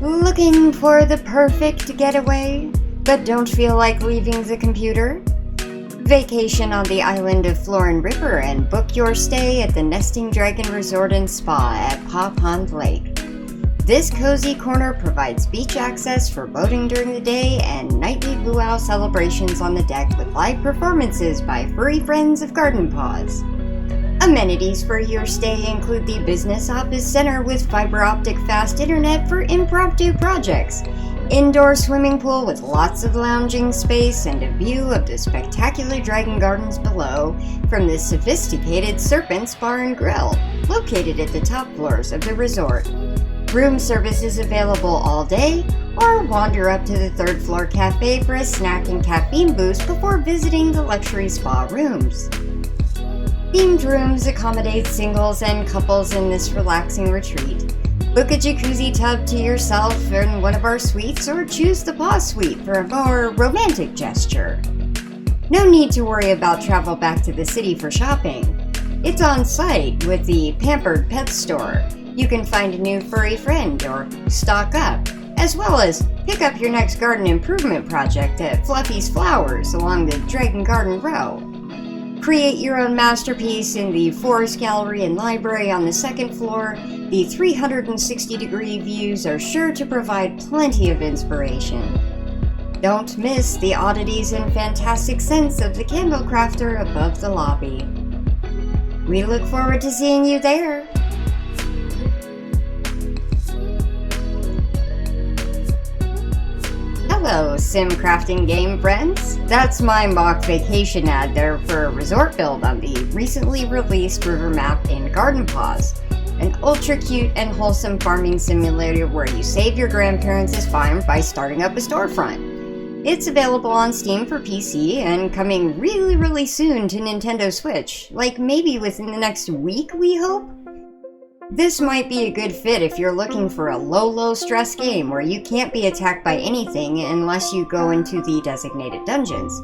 Looking for the perfect getaway, but don't feel like leaving the computer? Vacation on the island of Florin River and book your stay at the Nesting Dragon Resort and Spa at Paw Pond Lake. This cozy corner provides beach access for boating during the day and nightly luau celebrations on the deck with live performances by furry friends of Garden Paws. Amenities for your stay include the Business Office Center with fiber optic fast internet for impromptu projects, indoor swimming pool with lots of lounging space and a view of the spectacular dragon gardens below from the sophisticated Serpent's Bar and Grill, located at the top floors of the resort. Room service is available all day, or wander up to the third floor cafe for a snack and caffeine boost before visiting the luxury spa rooms. Themed rooms accommodate singles and couples in this relaxing retreat. Book a jacuzzi tub to yourself in one of our suites or choose the Paws suite for a more romantic gesture. No need to worry about travel back to the city for shopping. It's on site with the Pampered Pet Store. You can find a new furry friend or stock up, as well as pick up your next garden improvement project at Fluffy's Flowers along the Dragon Garden Row. Create your own masterpiece in the Forest Gallery and Library on the second floor. The 360-degree views are sure to provide plenty of inspiration. Don't miss the oddities and fantastic scents of the Candle Crafter above the lobby. We look forward to seeing you there! Hello, sim crafting game friends! That's my mock vacation ad there for a resort build on the recently released river map in Garden Paws, an ultra cute and wholesome farming simulator where you save your grandparents' farm by starting up a storefront. It's available on Steam for PC and coming really soon to Nintendo Switch, like maybe within the next week, we hope? This might be a good fit if you're looking for a low stress game where you can't be attacked by anything unless you go into the designated dungeons.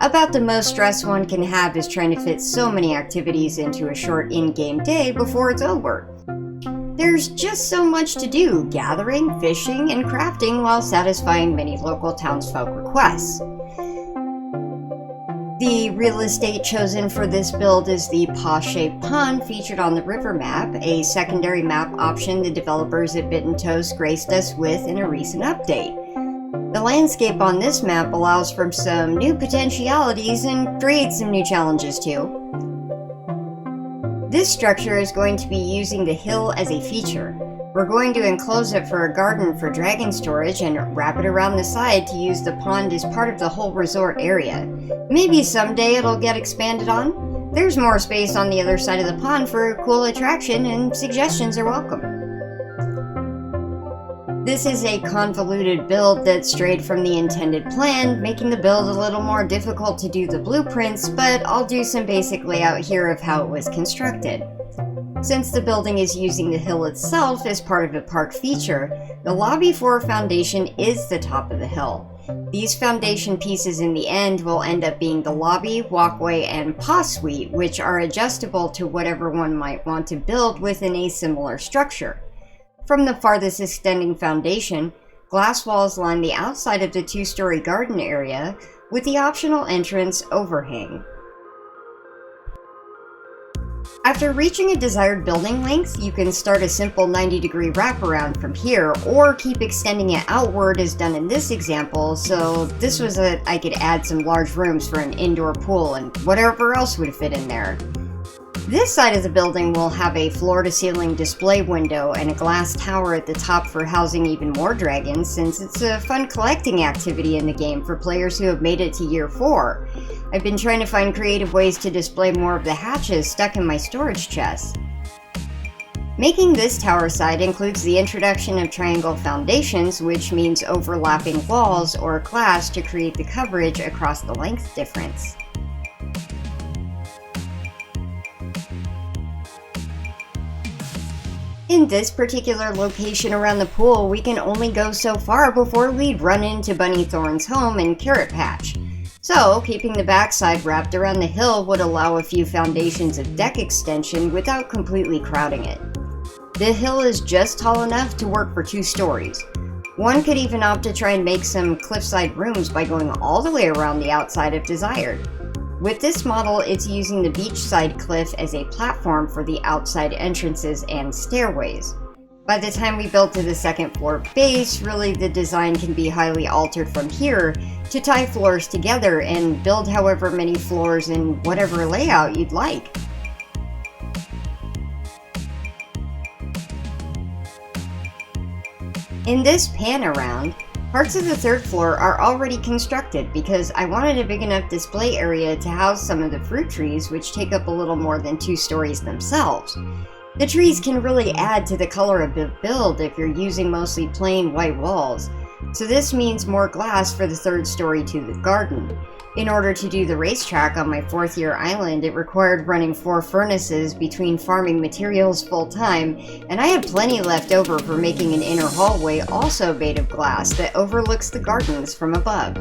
About the most stress one can have is trying to fit so many activities into a short in-game day before it's over. There's just so much to do, gathering, fishing, and crafting while satisfying many local townsfolk requests. The real estate chosen for this build is the paw-shaped pond featured on the river map, a secondary map option the developers at Bitten Toast graced us with in a recent update. The landscape on this map allows for some new potentialities and creates some new challenges too. This structure is going to be using the hill as a feature. We're going to enclose it for a garden for dragon storage and wrap it around the side to use the pond as part of the whole resort area. Maybe someday it'll get expanded on. There's more space on the other side of the pond for a cool attraction, and suggestions are welcome. This is a convoluted build that strayed from the intended plan, making the build a little more difficult to do the blueprints, but I'll do some basic layout here of how it was constructed. Since the building is using the hill itself as part of a park feature, the lobby floor foundation is the top of the hill. These foundation pieces in the end will end up being the lobby, walkway, and paw suite, which are adjustable to whatever one might want to build within a similar structure. From the farthest extending foundation, glass walls line the outside of the two-story garden area, with the optional entrance overhang. After reaching a desired building length, you can start a simple 90-degree wraparound from here, or keep extending it outward as done in this example, so this was I could add some large rooms for an indoor pool and whatever else would fit in there. This side of the building will have a floor-to-ceiling display window and a glass tower at the top for housing even more dragons, since it's a fun collecting activity in the game for players who have made it to year 4. I've been trying to find creative ways to display more of the hatches stuck in my storage chest. Making this tower side includes the introduction of triangle foundations, which means overlapping walls or glass to create the coverage across the length difference. In this particular location around the pool, we can only go so far before we'd run into Bunny Thorn's home and Carrot Patch. So, keeping the backside wrapped around the hill would allow a few foundations of deck extension without completely crowding it. The hill is just tall enough to work for 2 stories. One could even opt to try and make some cliffside rooms by going all the way around the outside if desired. With this model, it's using the beachside cliff as a platform for the outside entrances and stairways. By the time we build to the second floor base, really the design can be highly altered from here to tie floors together and build however many floors in whatever layout you'd like. In this pan around, parts of the third floor are already constructed because I wanted a big enough display area to house some of the fruit trees, which take up a little more than 2 stories themselves. The trees can really add to the color of the build if you're using mostly plain white walls, so this means more glass for the third story to the garden. In order to do the racetrack on my 4th year island, it required running 4 furnaces between farming materials full time, and I had plenty left over for making an inner hallway also made of glass that overlooks the gardens from above.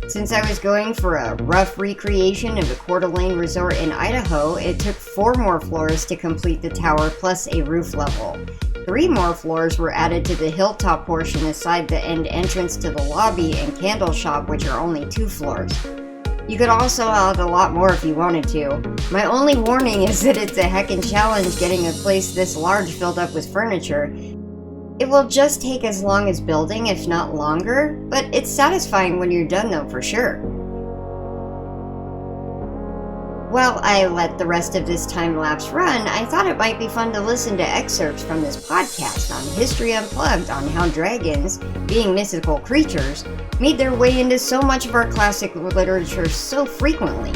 Since I was going for a rough recreation of the Coeur d'Alene Resort in Idaho, it took 4 more floors to complete the tower plus a roof level. 3 more floors were added to the hilltop portion aside the end entrance to the lobby and candle shop, which are only 2 floors. You could also add a lot more if you wanted to. My only warning is that it's a heckin' challenge getting a place this large filled up with furniture. It will just take as long as building, if not longer, but it's satisfying when you're done though, for sure. While I let the rest of this time-lapse run, I thought it might be fun to listen to excerpts from this podcast on History Unplugged on how dragons, being mythical creatures, made their way into so much of our classic literature so frequently.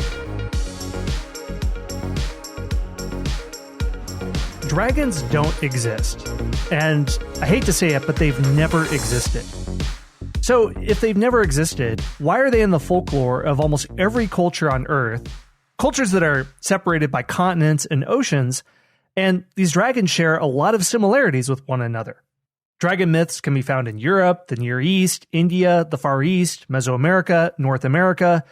Dragons don't exist, and I hate to say it, but they've never existed. So, if they've never existed, why are they in the folklore of almost every culture on Earth, cultures that are separated by continents and oceans, and these dragons share a lot of similarities with one another? Dragon myths can be found in Europe, the Near East, India, the Far East, Mesoamerica, North America,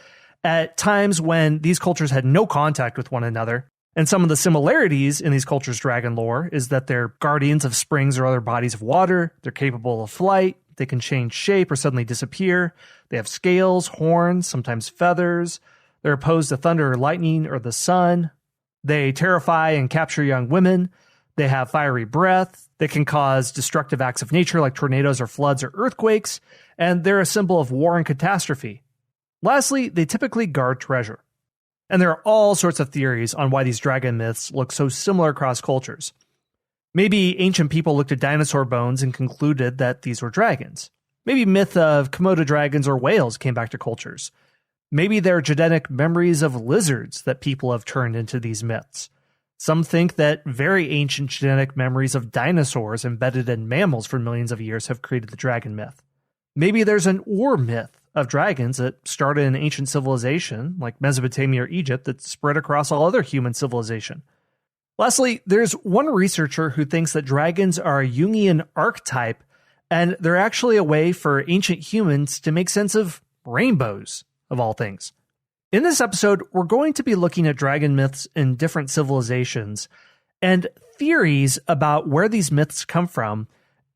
at times when these cultures had no contact with one another. And some of the similarities in these cultures' dragon lore is that they're guardians of springs or other bodies of water, they're capable of flight, they can change shape or suddenly disappear, they have scales, horns, sometimes feathers, they're opposed to thunder or lightning or the sun, they terrify and capture young women, they have fiery breath, they can cause destructive acts of nature like tornadoes or floods or earthquakes, and they're a symbol of war and catastrophe. Lastly, they typically guard treasure. And there are all sorts of theories on why these dragon myths look so similar across cultures. Maybe ancient people looked at dinosaur bones and concluded that these were dragons. Maybe myth of Komodo dragons or whales came back to cultures. Maybe there are genetic memories of lizards that people have turned into these myths. Some think that very ancient genetic memories of dinosaurs embedded in mammals for millions of years have created the dragon myth. Maybe there's an Ur myth of dragons that started in ancient civilization, like Mesopotamia or Egypt, that spread across all other human civilization. Lastly, there's one researcher who thinks that dragons are a Jungian archetype, and they're actually a way for ancient humans to make sense of rainbows, of all things. In this episode, we're going to be looking at dragon myths in different civilizations, and theories about where these myths come from,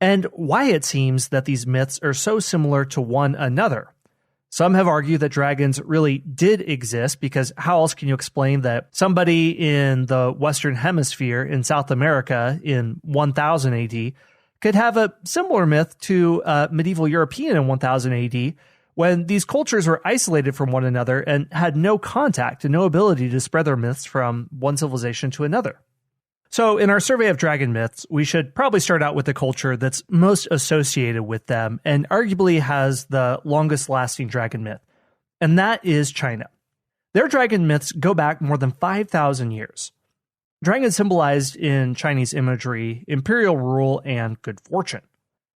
and why it seems that these myths are so similar to one another. Some have argued that dragons really did exist because how else can you explain that somebody in the Western Hemisphere in South America in 1000 AD could have a similar myth to a medieval European in 1000 AD when these cultures were isolated from one another and had no contact and no ability to spread their myths from one civilization to another. So in our survey of dragon myths, we should probably start out with the culture that's most associated with them and arguably has the longest lasting dragon myth, and that is China. Their dragon myths go back more than 5,000 years. Dragons symbolized in Chinese imagery imperial rule and good fortune.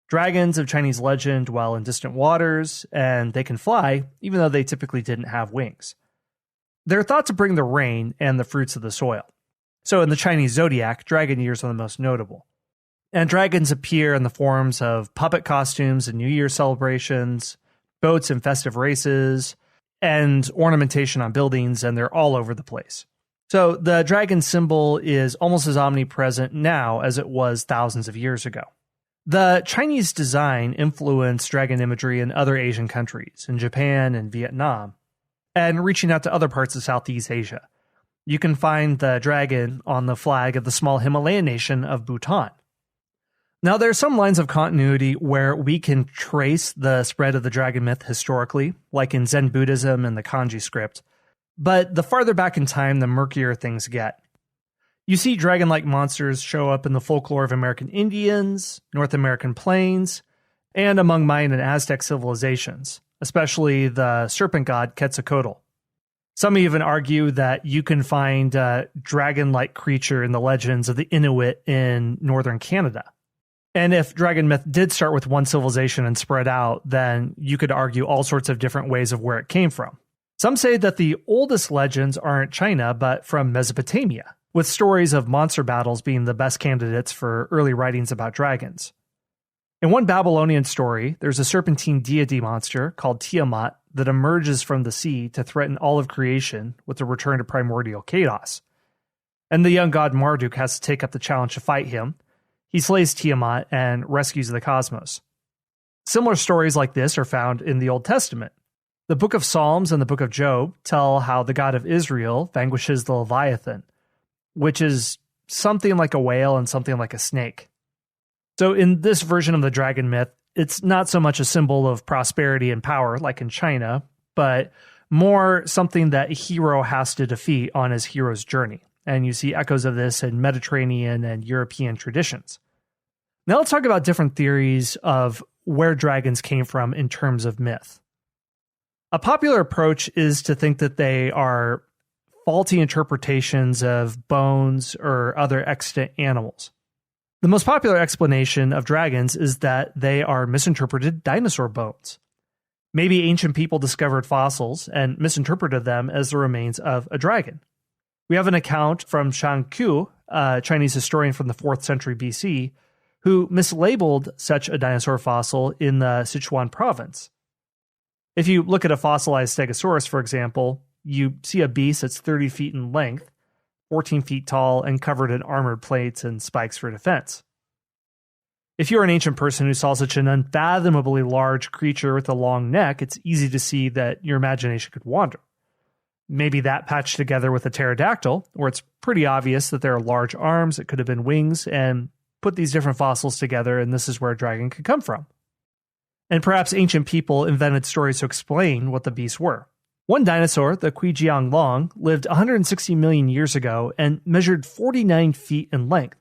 Dragons of Chinese legend dwell in distant waters, and they can fly, even though they typically didn't have wings. They're thought to bring the rain and the fruits of the soil. So in the Chinese zodiac, dragon years are the most notable. And dragons appear in the forms of puppet costumes and New Year celebrations, boats and festive races, and ornamentation on buildings, and they're all over the place. So the dragon symbol is almost as omnipresent now as it was thousands of years ago. The Chinese design influenced dragon imagery in other Asian countries, in Japan and Vietnam, and reaching out to other parts of Southeast Asia. You can find the dragon on the flag of the small Himalayan nation of Bhutan. Now, there are some lines of continuity where we can trace the spread of the dragon myth historically, like in Zen Buddhism and the kanji script, but the farther back in time, the murkier things get. You see dragon-like monsters show up in the folklore of American Indians, North American plains, and among Mayan and Aztec civilizations, especially the serpent god Quetzalcoatl. Some even argue that you can find a dragon-like creature in the legends of the Inuit in northern Canada. And if dragon myth did start with one civilization and spread out, then you could argue all sorts of different ways of where it came from. Some say that the oldest legends aren't China, but from Mesopotamia, with stories of monster battles being the best candidates for early writings about dragons. In one Babylonian story, there's a serpentine deity monster called Tiamat that emerges from the sea to threaten all of creation with the return to primordial chaos. And the young god Marduk has to take up the challenge to fight him. He slays Tiamat and rescues the cosmos. Similar stories like this are found in the Old Testament. The book of Psalms and the book of Job tell how the God of Israel vanquishes the Leviathan, which is something like a whale and something like a snake. So in this version of the dragon myth, it's not so much a symbol of prosperity and power like in China, but more something that a hero has to defeat on his hero's journey. And you see echoes of this in Mediterranean and European traditions. Now let's talk about different theories of where dragons came from in terms of myth. A popular approach is to think that they are faulty interpretations of bones or other extant animals. The most popular explanation of dragons is that they are misinterpreted dinosaur bones. Maybe ancient people discovered fossils and misinterpreted them as the remains of a dragon. We have an account from Shang Qiu, a Chinese historian from the 4th century BC, who mislabeled such a dinosaur fossil in the Sichuan province. If you look at a fossilized stegosaurus, for example, you see a beast that's 30 feet in length, 14 feet tall, and covered in armored plates and spikes for defense. If you're an ancient person who saw such an unfathomably large creature with a long neck, it's easy to see that your imagination could wander. Maybe that patched together with a pterodactyl, where it's pretty obvious that there are large arms, it could have been wings, and put these different fossils together, and this is where a dragon could come from. And perhaps ancient people invented stories to explain what the beasts were. One dinosaur, the Qijiang Long, lived 160 million years ago and measured 49 feet in length.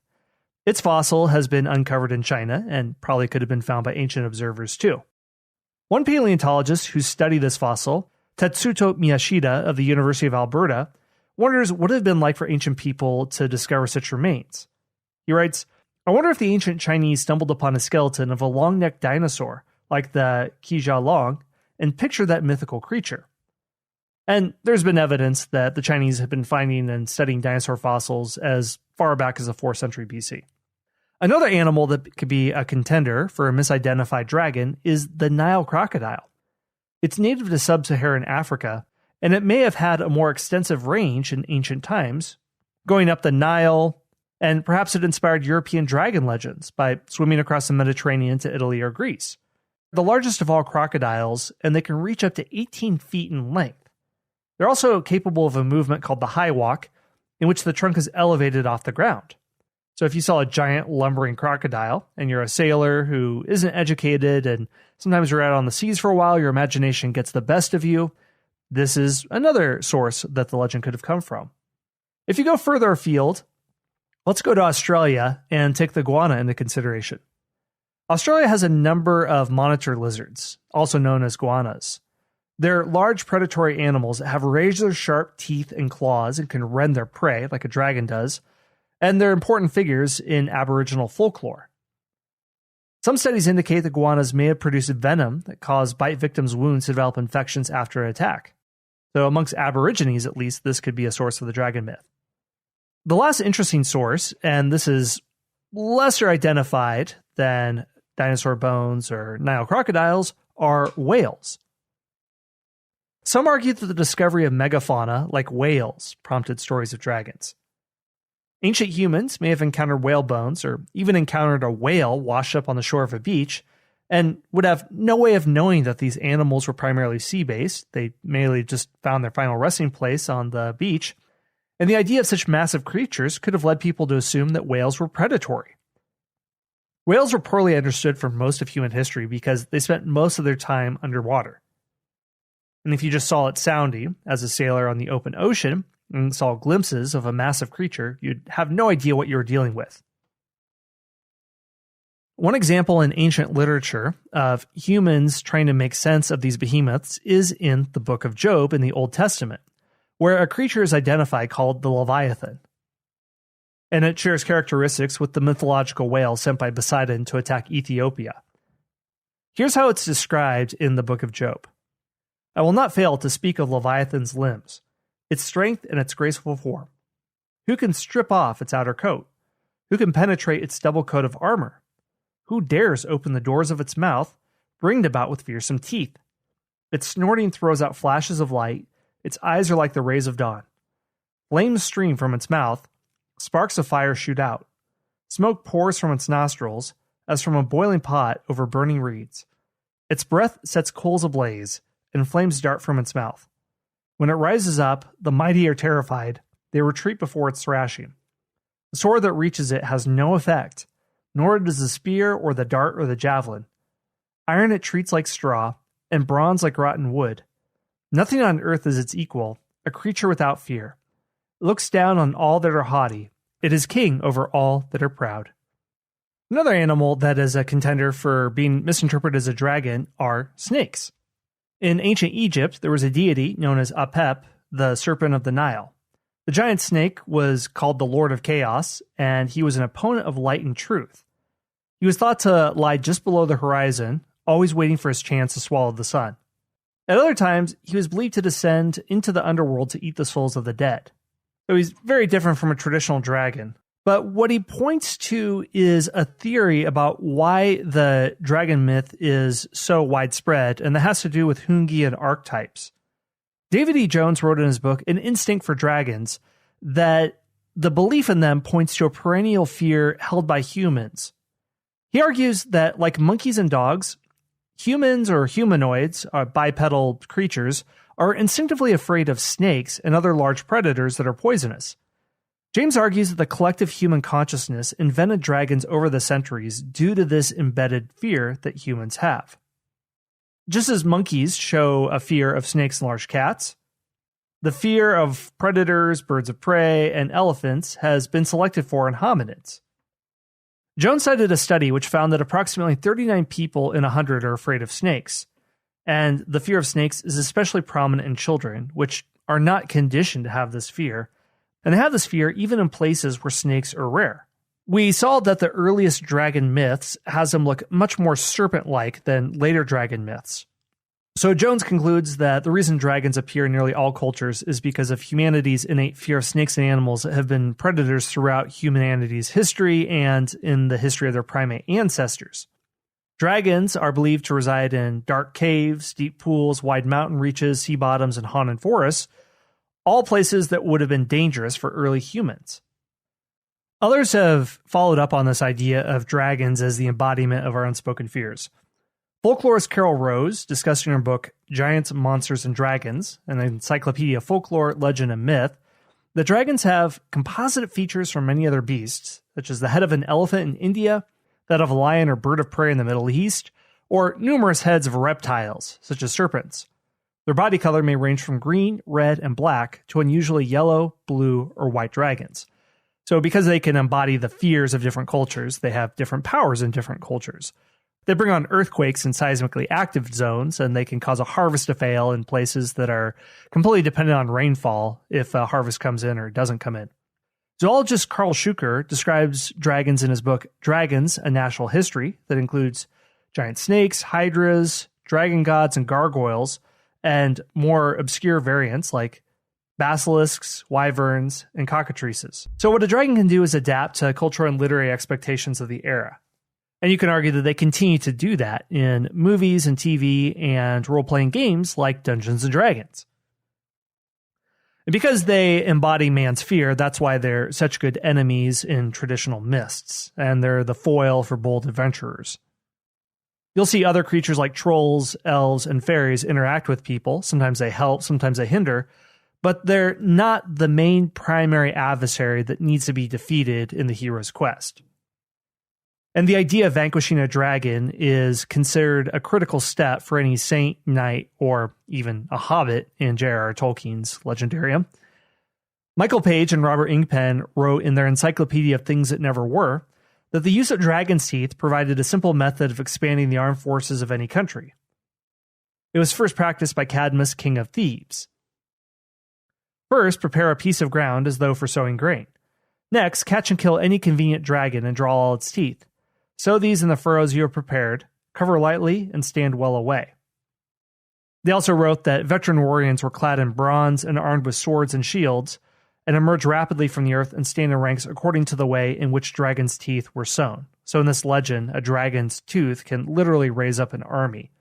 Its fossil has been uncovered in China and probably could have been found by ancient observers too. One paleontologist who studied this fossil, Tetsuto Miyashita of the University of Alberta, wonders what it would have been like for ancient people to discover such remains. He writes, "I wonder if the ancient Chinese stumbled upon a skeleton of a long-necked dinosaur, like the Qijiang Long, and pictured that mythical creature." And there's been evidence that the Chinese have been finding and studying dinosaur fossils as far back as the 4th century BC. Another animal that could be a contender for a misidentified dragon is the Nile crocodile. It's native to sub-Saharan Africa, and it may have had a more extensive range in ancient times, going up the Nile, and perhaps it inspired European dragon legends by swimming across the Mediterranean to Italy or Greece. The largest of all crocodiles, and they can reach up to 18 feet in length. They're also capable of a movement called the high walk, in which the trunk is elevated off the ground. So if you saw a giant lumbering crocodile, and you're a sailor who isn't educated, and sometimes you're out on the seas for a while, your imagination gets the best of you, this is another source that the legend could have come from. If you go further afield, let's go to Australia and take the iguana into consideration. Australia has a number of monitor lizards, also known as iguanas. They're large predatory animals that have razor-sharp teeth and claws and can rend their prey like a dragon does, and they're important figures in Aboriginal folklore. Some studies indicate that iguanas may have produced venom that caused bite victims' wounds to develop infections after an attack. So amongst Aborigines, at least, this could be a source of the dragon myth. The last interesting source, and this is lesser identified than dinosaur bones or Nile crocodiles, are whales. Some argue that the discovery of megafauna, like whales, prompted stories of dragons. Ancient humans may have encountered whale bones or even encountered a whale washed up on the shore of a beach and would have no way of knowing that these animals were primarily sea-based. They merely just found their final resting place on the beach. And the idea of such massive creatures could have led people to assume that whales were predatory. Whales were poorly understood for most of human history because they spent most of their time underwater. And if you just saw it sounding as a sailor on the open ocean and saw glimpses of a massive creature, you'd have no idea what you were dealing with. One example in ancient literature of humans trying to make sense of these behemoths is in the book of Job in the Old Testament, where a creature is identified called the Leviathan. And it shares characteristics with the mythological whale sent by Poseidon to attack Ethiopia. Here's how it's described in the book of Job. I will not fail to speak of Leviathan's limbs, its strength and its graceful form. Who can strip off its outer coat? Who can penetrate its double coat of armor? Who dares open the doors of its mouth, ringed about with fearsome teeth? Its snorting throws out flashes of light, its eyes are like the rays of dawn. Flames stream from its mouth, sparks of fire shoot out. Smoke pours from its nostrils, as from a boiling pot over burning reeds. Its breath sets coals ablaze, and flames dart from its mouth. When it rises up, the mighty are terrified. They retreat before its thrashing. The sword that reaches it has no effect, nor does the spear or the dart or the javelin. Iron it treats like straw, and bronze like rotten wood. Nothing on earth is its equal, a creature without fear. It looks down on all that are haughty. It is king over all that are proud. Another animal that is a contender for being misinterpreted as a dragon are snakes. In ancient Egypt, there was a deity known as Apep, the serpent of the Nile. The giant snake was called the Lord of Chaos, and he was an opponent of light and truth. He was thought to lie just below the horizon, always waiting for his chance to swallow the sun. At other times, he was believed to descend into the underworld to eat the souls of the dead. So he's very different from a traditional dragon. But what he points to is a theory about why the dragon myth is so widespread, and that has to do with Jungian archetypes. David E. Jones wrote in his book, An Instinct for Dragons, that the belief in them points to a perennial fear held by humans. He argues that, like monkeys and dogs, humans or humanoids, bipedal creatures, are instinctively afraid of snakes and other large predators that are poisonous. James argues that the collective human consciousness invented dragons over the centuries due to this embedded fear that humans have. Just as monkeys show a fear of snakes and large cats, the fear of predators, birds of prey, and elephants has been selected for in hominids. Jones cited a study which found that approximately 39 people in 100 are afraid of snakes, and the fear of snakes is especially prominent in children, which are not conditioned to have this fear, and they have this fear even in places where snakes are rare. We saw that the earliest dragon myths has them look much more serpent-like than later dragon myths. So Jones concludes that the reason dragons appear in nearly all cultures is because of humanity's innate fear of snakes and animals that have been predators throughout humanity's history and in the history of their primate ancestors. Dragons are believed to reside in dark caves, deep pools, wide mountain reaches, sea bottoms, and haunted forests, all places that would have been dangerous for early humans. Others have followed up on this idea of dragons as the embodiment of our unspoken fears. Folklorist Carol Rose discussed in her book Giants, Monsters, and Dragons, an encyclopedia of folklore, legend, and myth, that dragons have composite features from many other beasts, such as the head of an elephant in India, that of a lion or bird of prey in the Middle East, or numerous heads of reptiles, such as serpents. Their body color may range from green, red, and black to unusually yellow, blue, or white dragons. So because they can embody the fears of different cultures, they have different powers in different cultures. They bring on earthquakes in seismically active zones, and they can cause a harvest to fail in places that are completely dependent on rainfall if a harvest comes in or doesn't come in. Zoologist Carl Schuker describes dragons in his book Dragons, A National History, that includes giant snakes, hydras, dragon gods, and gargoyles, and more obscure variants like basilisks, wyverns, and cockatrices. So what a dragon can do is adapt to cultural and literary expectations of the era. And you can argue that they continue to do that in movies and TV and role-playing games like Dungeons & Dragons. And because they embody man's fear, that's why they're such good enemies in traditional myths, and they're the foil for bold adventurers. You'll see other creatures like trolls, elves, and fairies interact with people. Sometimes they help, sometimes they hinder, but they're not the main primary adversary that needs to be defeated in the hero's quest. And the idea of vanquishing a dragon is considered a critical step for any saint, knight, or even a hobbit in J.R.R. Tolkien's Legendarium. Michael Page and Robert Ingpen wrote in their Encyclopedia of Things That Never Were that the use of dragon's teeth provided a simple method of expanding the armed forces of any country. It was first practiced by Cadmus, king of Thebes. First, prepare a piece of ground as though for sowing grain. Next, catch and kill any convenient dragon and draw all its teeth. Sow these in the furrows you have prepared, cover lightly, and stand well away. They also wrote that veteran warriors were clad in bronze and armed with swords and shields, and emerge rapidly from the earth and stand in ranks according to the way in which dragon's teeth were sown. So in this legend, a dragon's tooth can literally raise up an army.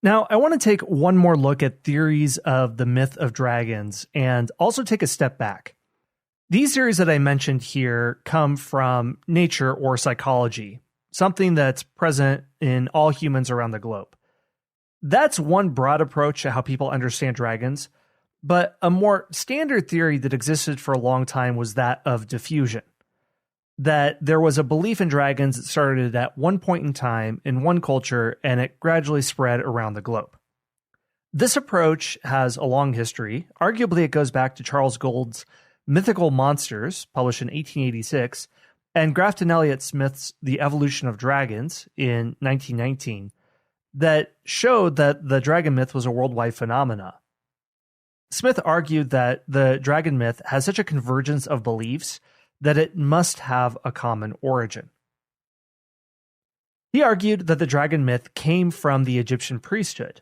Now, I want to take one more look at theories of the myth of dragons and also take a step back. These theories that I mentioned here come from nature or psychology, something that's present in all humans around the globe. That's one broad approach to how people understand dragons, but a more standard theory that existed for a long time was that of diffusion. That there was a belief in dragons that started at one point in time in one culture and it gradually spread around the globe. This approach has a long history. Arguably, it goes back to Charles Gould's Mythical Monsters, published in 1886, and Grafton Elliott Smith's The Evolution of Dragons in 1919, that showed that the dragon myth was a worldwide phenomena. Smith argued that the dragon myth has such a convergence of beliefs that it must have a common origin. He argued that the dragon myth came from the Egyptian priesthood.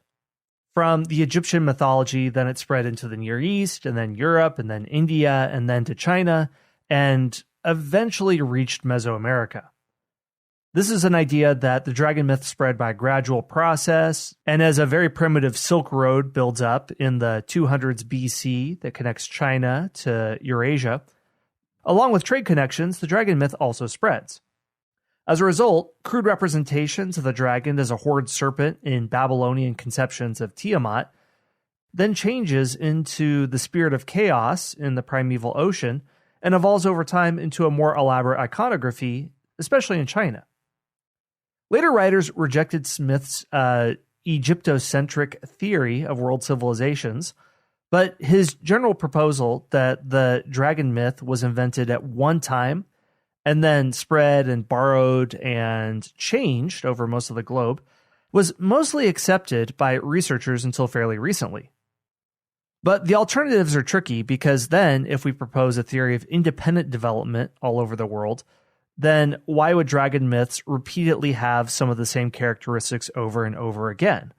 From the Egyptian mythology, then it spread into the Near East, and then Europe, and then India, and then to China, and eventually reached Mesoamerica. This is an idea that the dragon myth spread by a gradual process, and as a very primitive Silk Road builds up in the 200s BC that connects China to Eurasia, along with trade connections, the dragon myth also spreads. As a result, crude representations of the dragon as a horned serpent in Babylonian conceptions of Tiamat then changes into the spirit of chaos in the primeval ocean and evolves over time into a more elaborate iconography, especially in China. Later writers rejected Smith's Egyptocentric theory of world civilizations, but his general proposal that the dragon myth was invented at one time and then spread and borrowed and changed over most of the globe was mostly accepted by researchers until fairly recently. But the alternatives are tricky because then, if we propose a theory of independent development all over the world, then why would dragon myths repeatedly have some of the same characteristics over and over again?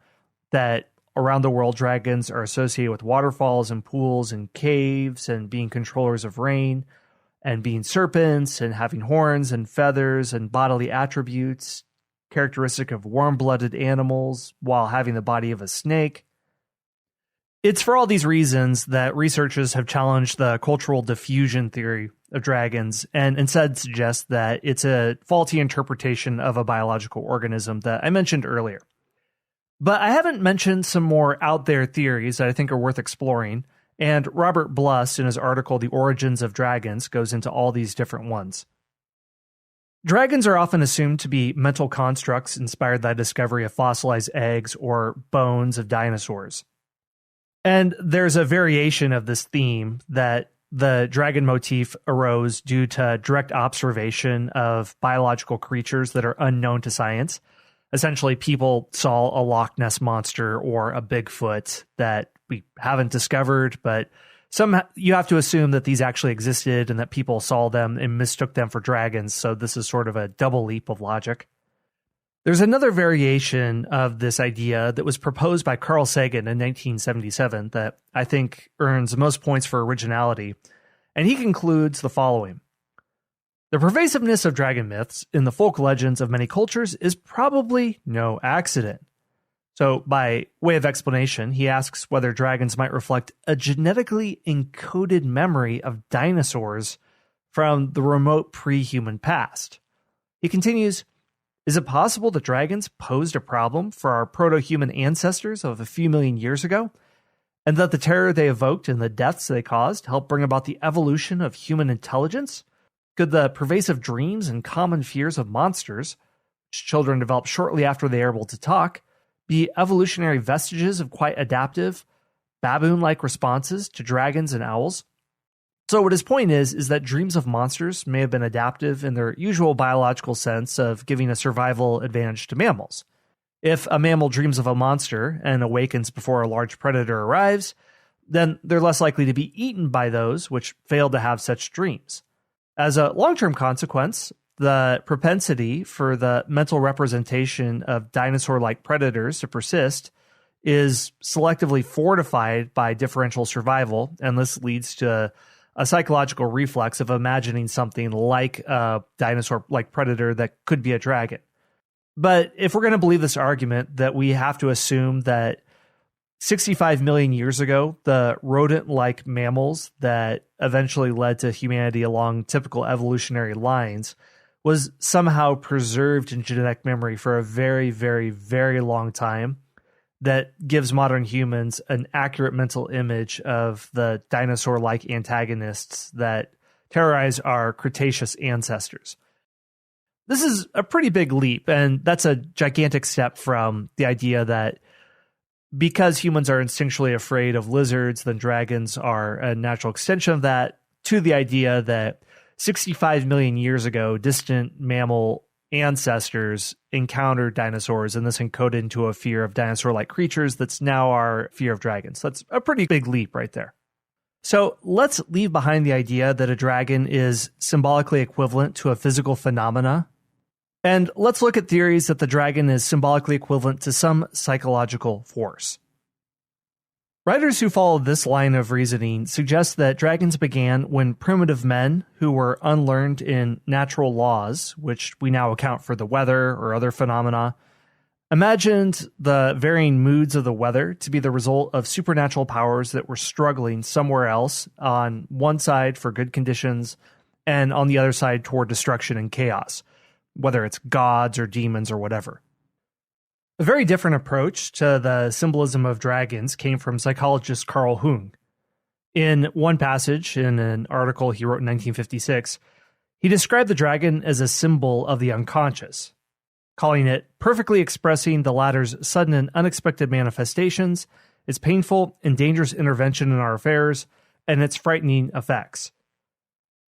That around the world, dragons are associated with waterfalls and pools and caves and being controllers of rain and being serpents and having horns and feathers and bodily attributes, characteristic of warm-blooded animals while having the body of a snake. It's for all these reasons that researchers have challenged the cultural diffusion theory of dragons and instead suggest that it's a faulty interpretation of a biological organism that I mentioned earlier. But I haven't mentioned some more out there theories that I think are worth exploring, and Robert Bluss, in his article The Origins of Dragons, goes into all these different ones. Dragons are often assumed to be mental constructs inspired by the discovery of fossilized eggs or bones of dinosaurs. And there's a variation of this theme that the dragon motif arose due to direct observation of biological creatures that are unknown to science. Essentially, people saw a Loch Ness monster or a Bigfoot that we haven't discovered, but you have to assume that these actually existed and that people saw them and mistook them for dragons, so this is sort of a double leap of logic. There's another variation of this idea that was proposed by Carl Sagan in 1977 that I think earns the most points for originality, and he concludes the following. The pervasiveness of dragon myths in the folk legends of many cultures is probably no accident. So, by way of explanation, he asks whether dragons might reflect a genetically encoded memory of dinosaurs from the remote pre-human past. He continues, is it possible that dragons posed a problem for our proto-human ancestors of a few million years ago, and that the terror they evoked and the deaths they caused helped bring about the evolution of human intelligence? Could the pervasive dreams and common fears of monsters, which children develop shortly after they are able to talk, be evolutionary vestiges of quite adaptive, baboon-like responses to dragons and owls? So what his point is that dreams of monsters may have been adaptive in their usual biological sense of giving a survival advantage to mammals. If a mammal dreams of a monster and awakens before a large predator arrives, then they're less likely to be eaten by those which fail to have such dreams. As a long-term consequence, the propensity for the mental representation of dinosaur-like predators to persist is selectively fortified by differential survival, and this leads to a psychological reflex of imagining something like a dinosaur-like predator that could be a dragon. But if we're going to believe this argument, that we have to assume that 65 million years ago, the rodent-like mammals that eventually led to humanity along typical evolutionary lines was somehow preserved in genetic memory for a very, very, very long time, that gives modern humans an accurate mental image of the dinosaur-like antagonists that terrorize our Cretaceous ancestors. This is a pretty big leap, and that's a gigantic step from the idea that because humans are instinctually afraid of lizards, then dragons are a natural extension of that, to the idea that 65 million years ago, distant mammal ancestors encountered dinosaurs, and this encoded into a fear of dinosaur-like creatures that's now our fear of dragons. That's a pretty big leap right there. So let's leave behind the idea that a dragon is symbolically equivalent to a physical phenomena, and let's look at theories that the dragon is symbolically equivalent to some psychological force. Writers who follow this line of reasoning suggest that dragons began when primitive men who were unlearned in natural laws, which we now account for the weather or other phenomena, imagined the varying moods of the weather to be the result of supernatural powers that were struggling somewhere else, on one side for good conditions and on the other side toward destruction and chaos, whether it's gods or demons or whatever. A very different approach to the symbolism of dragons came from psychologist Carl Jung. In one passage in an article he wrote in 1956, he described the dragon as a symbol of the unconscious, calling it perfectly expressing the latter's sudden and unexpected manifestations, its painful and dangerous intervention in our affairs, and its frightening effects.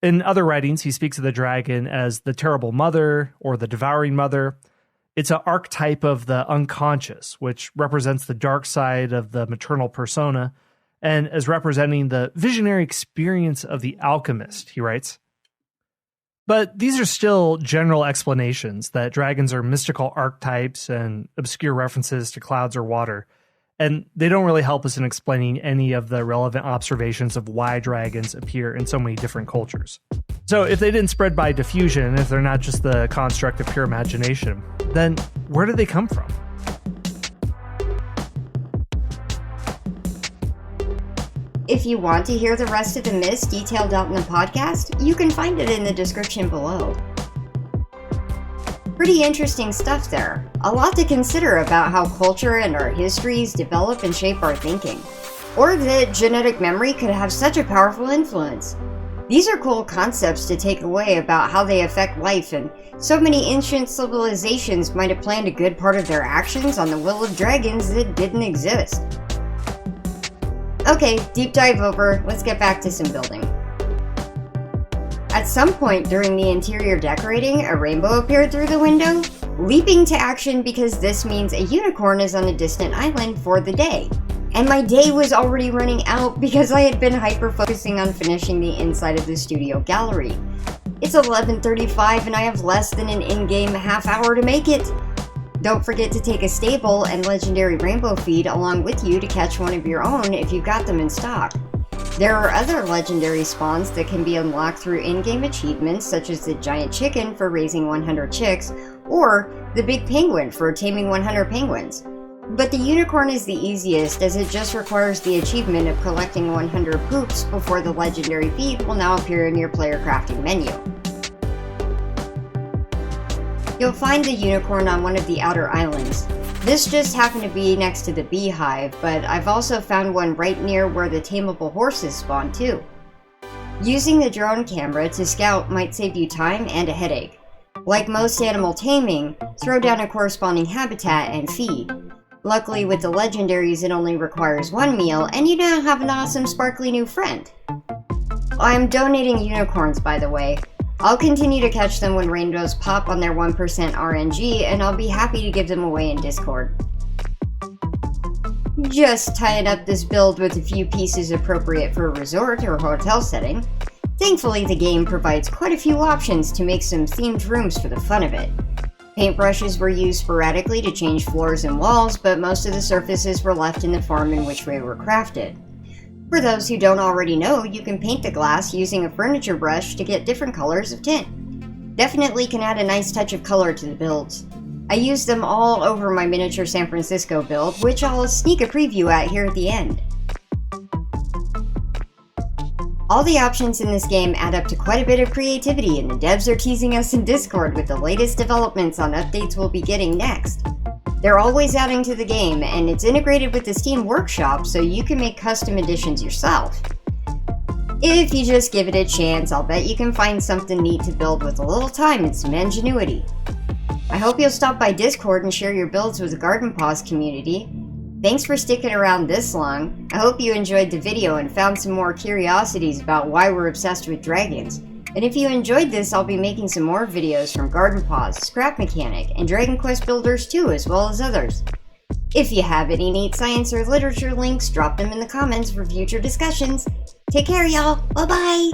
In other writings, he speaks of the dragon as the terrible mother or the devouring mother. It's an archetype of the unconscious, which represents the dark side of the maternal persona, and as representing the visionary experience of the alchemist, he writes. But these are still general explanations that dragons are mystical archetypes and obscure references to clouds or water, and they don't really help us in explaining any of the relevant observations of why dragons appear in so many different cultures. So if they didn't spread by diffusion, if they're not just the construct of pure imagination, then where did they come from? If you want to hear the rest of the myths detailed out in the podcast, you can find it in the description below. Pretty interesting stuff there. A lot to consider about how culture and our histories develop and shape our thinking. Or that genetic memory could have such a powerful influence. These are cool concepts to take away about how they affect life, and so many ancient civilizations might have planned a good part of their actions on the will of dragons that didn't exist. Okay, deep dive over, let's get back to some building. At some point during the interior decorating, a rainbow appeared through the window, leaping to action because this means a unicorn is on a distant island for the day. And my day was already running out because I had been hyper-focusing on finishing the inside of the studio gallery. It's 11:35 and I have less than an in-game half hour to make it. Don't forget to take a stable and legendary rainbow feed along with you to catch one of your own if you've got them in stock. There are other legendary spawns that can be unlocked through in-game achievements, such as the giant chicken for raising 100 chicks, or the big penguin for taming 100 penguins. But the unicorn is the easiest, as it just requires the achievement of collecting 100 poops before the legendary feat will now appear in your player crafting menu. You'll find the unicorn on one of the outer islands. This just happened to be next to the beehive, but I've also found one right near where the tameable horses spawn too. Using the drone camera to scout might save you time and a headache. Like most animal taming, throw down a corresponding habitat and feed. Luckily with the legendaries it only requires one meal, and you now have an awesome sparkly new friend. I'm donating unicorns, by the way. I'll continue to catch them when rainbows pop on their 1% RNG, and I'll be happy to give them away in Discord. Just tying up this build with a few pieces appropriate for a resort or hotel setting. Thankfully the game provides quite a few options to make some themed rooms for the fun of it. Paintbrushes were used sporadically to change floors and walls, but most of the surfaces were left in the form in which they were crafted. For those who don't already know, you can paint the glass using a furniture brush to get different colors of tint. Definitely can add a nice touch of color to the builds. I used them all over my miniature San Francisco build, which I'll sneak a preview at here at the end. All the options in this game add up to quite a bit of creativity, and the devs are teasing us in Discord with the latest developments on updates we'll be getting next. They're always adding to the game, and it's integrated with the Steam Workshop so you can make custom editions yourself. If you just give it a chance, I'll bet you can find something neat to build with a little time and some ingenuity. I hope you'll stop by Discord and share your builds with the Garden Paws community. Thanks for sticking around this long. I hope you enjoyed the video and found some more curiosities about why we're obsessed with dragons. And if you enjoyed this, I'll be making some more videos from Garden Paws, Scrap Mechanic, and Dragon Quest builders too, as well as others. If you have any neat science or literature links, drop them in the comments for future discussions. Take care, y'all. Bye-bye!